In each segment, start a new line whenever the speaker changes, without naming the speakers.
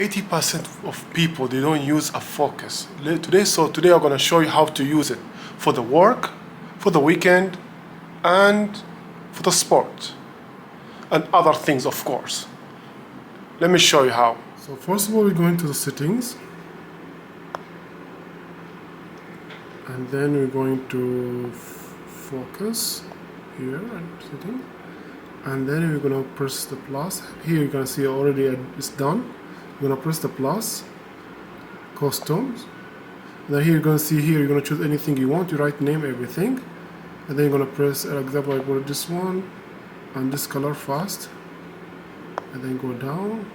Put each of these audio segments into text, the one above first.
80% of people, they don't use a focus. Today I'm going to show you how to use it for the work, for the weekend, and for the sport, and other things, of course. Let me show you how. So first of all, we're going to the settings, and then we're going to focus here and settings, and then we're going to press the plus. Here you're going to see already it's done. You're going to press the plus, customs, and then here you're going to see, here you're going to choose anything you want. You write name, everything, and then you're going to press, for example, I put this one and this color fast, and then go down,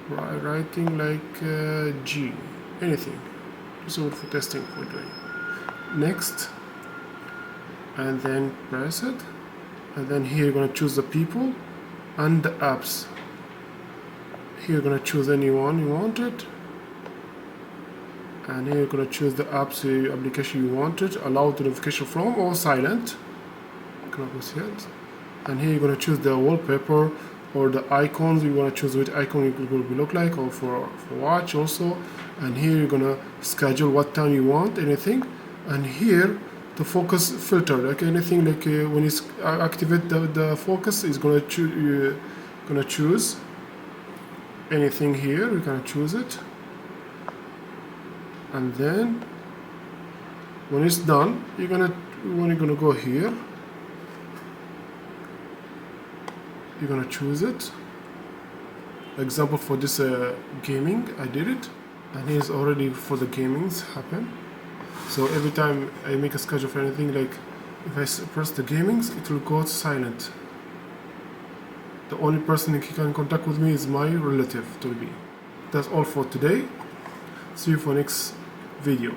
writing like G, anything. This is for testing we're doing. Next, and then press it, and then here you're going to choose the people and the apps. Here you're going to choose any one you wanted, and here you're going to choose the apps application you wanted, allow the notification from or silent. And here you're going to choose the wallpaper or the icons. You want to choose which icon it will look like, or for watch also. And here you're going to schedule what time you want, anything. And here the focus filter, like anything, like when you activate the focus, is going to choose anything. Here we're going to choose it, and then when it's done, you're going to go here, you're going to choose it. Example, for this gaming, I did it, and here's already for the gamings happen. So every time I make a schedule for anything, like if I press the gamings, it will go silent. The only person who can contact with me is my relative to be. That's all for today. See you for next video.